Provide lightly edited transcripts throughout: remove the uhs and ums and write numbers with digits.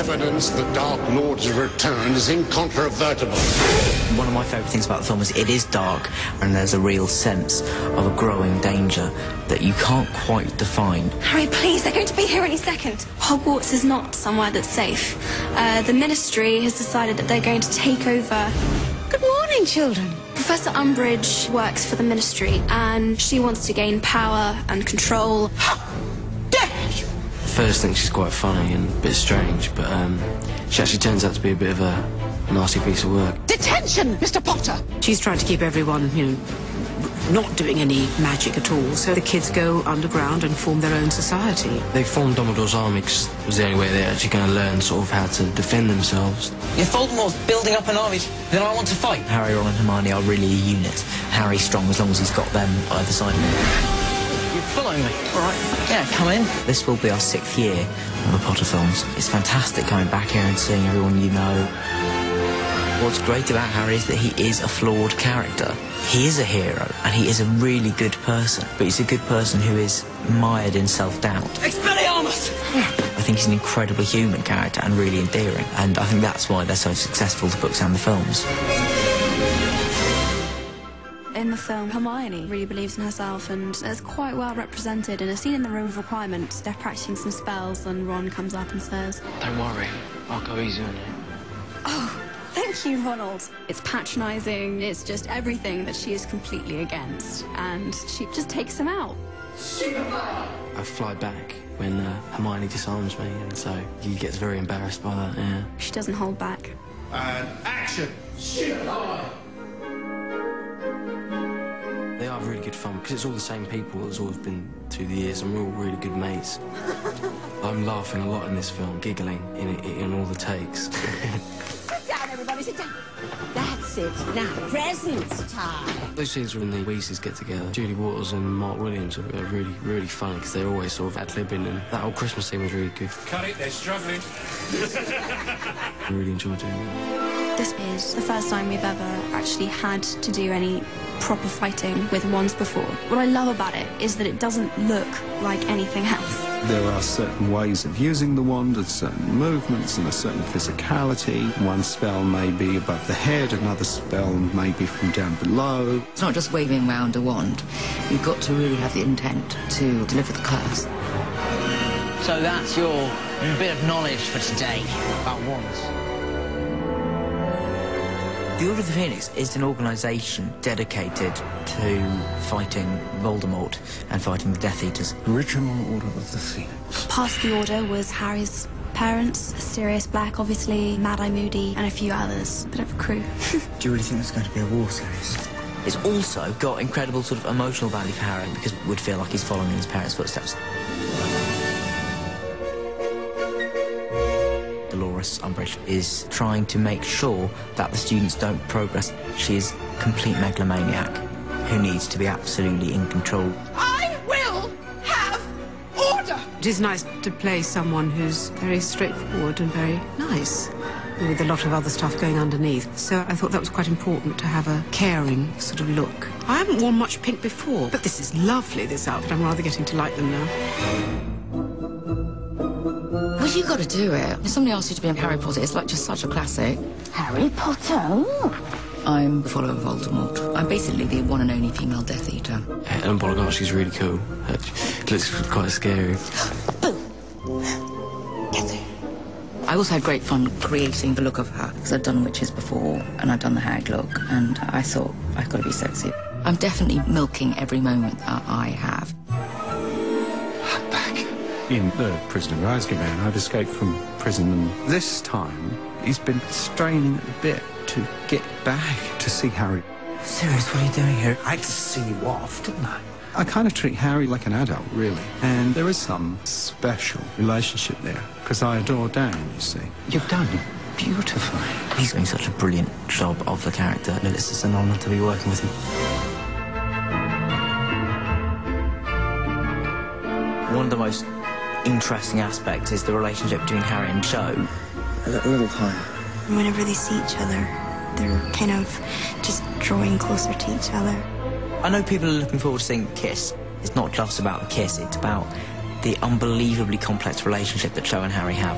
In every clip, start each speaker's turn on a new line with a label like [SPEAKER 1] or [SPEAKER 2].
[SPEAKER 1] evidence the Dark Lord's return is incontrovertible.
[SPEAKER 2] One of my favourite things about the film is it is dark, and there's a real sense of a growing danger that you can't quite define.
[SPEAKER 3] Harry, please, they're going to be here any second. Hogwarts is not somewhere that's safe. The Ministry has decided that they're going to take over.
[SPEAKER 4] Good morning, children.
[SPEAKER 3] Professor Umbridge works for the Ministry, and she wants to gain power and control.
[SPEAKER 5] First, I think she's quite funny and a bit strange, but she actually turns out to be a bit of a nasty piece of work.
[SPEAKER 4] Detention, Mr. Potter!
[SPEAKER 6] She's trying to keep everyone, not doing any magic at all, so the kids go underground and form their own society.
[SPEAKER 5] They formed Dumbledore's army because it was the only way they're actually going to learn sort of how to defend themselves.
[SPEAKER 7] If Voldemort's building up an army, then I want to fight.
[SPEAKER 2] Harry, Ron and Hermione are really a unit. Harry's strong as long as he's got them either side of him.
[SPEAKER 7] You're following me? All right. Yeah, come in.
[SPEAKER 2] This will be our 6th year on the Potter films. It's fantastic coming back here and seeing everyone you know. What's great about Harry is that he is a flawed character. He is a hero, and he is a really good person, but he's a good person who is mired in self-doubt.
[SPEAKER 7] Expelliarmus!
[SPEAKER 2] I think he's an incredibly human character and really endearing, and I think that's why they're so successful, the books and the films.
[SPEAKER 3] In the film, Hermione really believes in herself, and it's quite well represented in a scene in the Room of Requirement. They're practicing some spells, and Ron comes up and says,
[SPEAKER 5] Don't worry, I'll go easy on you.
[SPEAKER 3] "Oh, thank you, Ronald." It's patronising, it's just everything that she is completely against, and she just takes him out.
[SPEAKER 5] I fly back when Hermione disarms me, and so he gets very embarrassed by that, yeah.
[SPEAKER 3] She doesn't hold back.
[SPEAKER 1] And action!
[SPEAKER 5] They are really good fun, because it's all the same people that's always been through the years, and we're all really good mates. I'm laughing a lot in this film, giggling in all the takes.
[SPEAKER 4] Sit down, everybody, sit down. That's it. Now, presents time.
[SPEAKER 5] Those scenes when the Weasleys get together, Julie Waters and Mark Williams are really, really funny, because they're always sort of ad-libbing, and that whole Christmas scene was really good.
[SPEAKER 1] Cut it, they're struggling.
[SPEAKER 5] I really enjoyed doing it.
[SPEAKER 3] This is the first time we've ever actually had to do any proper fighting with wands before. What I love about it is that it doesn't look like anything else.
[SPEAKER 8] There are certain ways of using the wand, and certain movements and a certain physicality. One spell may be above the head, another spell may be from down below.
[SPEAKER 9] It's not just waving around a wand. You've got to really have the intent to deliver the curse.
[SPEAKER 7] So that's your bit of knowledge for today about wands.
[SPEAKER 2] The Order of the Phoenix is an organisation dedicated to fighting Voldemort and fighting the Death Eaters.
[SPEAKER 8] Original Order of the Phoenix.
[SPEAKER 3] Part of the Order was Harry's parents, Sirius Black, obviously, Mad-Eye Moody, and a few others. Bit of a crew.
[SPEAKER 2] Do you really think there's going to be a war series? It's also got incredible sort of emotional value for Harry, because it would feel like he's following in his parents' footsteps. Dolores Umbridge is trying to make sure that the students don't progress. She is a complete megalomaniac who needs to be absolutely in control.
[SPEAKER 4] I will have order!
[SPEAKER 6] It is nice to play someone who's very straightforward and very nice, with a lot of other stuff going underneath. So I thought that was quite important, to have a caring sort of look. I haven't worn much pink before, but this is lovely, this outfit. I'm rather getting to like them now.
[SPEAKER 9] Well, you got to do it. If somebody asks you to be in Harry Potter, it's like just such a classic.
[SPEAKER 4] Harry Potter?
[SPEAKER 9] I'm the follower of Voldemort. I'm basically the one and only female Death Eater.
[SPEAKER 5] Ellen Polygon, she's really cool. It looks quite scary.
[SPEAKER 9] I also had great fun creating the look of her, because I'd done witches before, and I'd done the hag look, and I thought, I've got to be sexy. I'm definitely milking every moment that I have.
[SPEAKER 8] In The Prisoner of Azkaban, I've escaped from prison, and this time he's been straining at the bit to get back to see Harry.
[SPEAKER 2] Sirius, what are you doing here?
[SPEAKER 1] I had to see you off, didn't I?
[SPEAKER 8] I kind of treat Harry like an adult, really. And there is some special relationship there, because I adore Dan, you see.
[SPEAKER 1] You've done beautifully.
[SPEAKER 2] He's doing such a brilliant job of the character, and it's just an honour to be working with him. One of the most interesting aspects is the relationship between Harry and Cho.
[SPEAKER 5] A little higher.
[SPEAKER 3] Whenever they see each other, they're kind of just drawing closer to each other.
[SPEAKER 2] I know people are looking forward to seeing the kiss. It's not just about the kiss, it's about the unbelievably complex relationship that Cho and Harry have.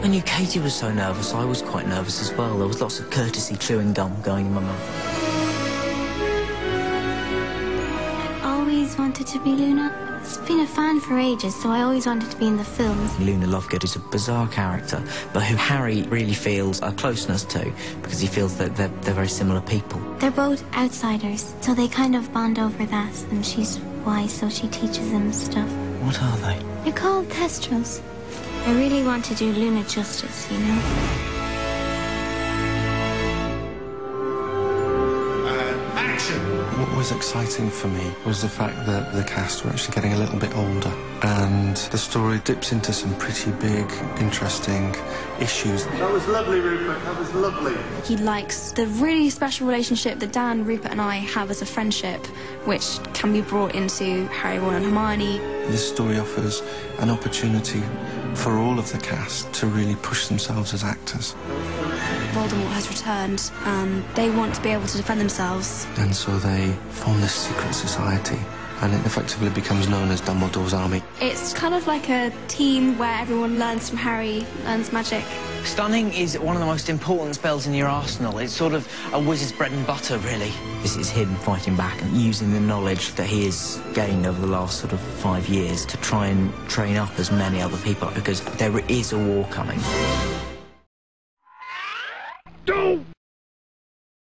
[SPEAKER 2] I knew Katie was so nervous, I was quite nervous as well. There was lots of courtesy chewing gum going in my mouth.
[SPEAKER 10] I always wanted to be Luna. I've been a fan for ages, so I always wanted to be in the films.
[SPEAKER 2] Luna Lovegood is a bizarre character, but who Harry really feels a closeness to, because he feels that they're very similar people.
[SPEAKER 10] They're both outsiders, so they kind of bond over that, and she's wise, so she teaches them stuff.
[SPEAKER 2] What are they?
[SPEAKER 10] They're called Thestrals. I really want to do Luna justice, you know?
[SPEAKER 1] Action!
[SPEAKER 5] What was exciting for me was the fact that the cast were actually getting a little bit older, and the story dips into some pretty big, interesting issues.
[SPEAKER 11] That was lovely, Rupert. That was lovely.
[SPEAKER 3] He likes the really special relationship that Dan, Rupert and I have as a friendship, which can be brought into Harry, Ron and Hermione.
[SPEAKER 5] This story offers an opportunity for all of the cast to really push themselves as actors.
[SPEAKER 3] Voldemort has returned and they want to be able to defend themselves.
[SPEAKER 5] And so they form this secret society, and it effectively becomes known as Dumbledore's Army.
[SPEAKER 3] It's kind of like a team where everyone learns from Harry, learns magic.
[SPEAKER 7] Stunning is one of the most important spells in your arsenal. It's sort of a wizard's bread and butter, really.
[SPEAKER 2] This is him fighting back and using the knowledge that he has gained over the last sort of 5 years to try and train up as many other people, because there is a war coming.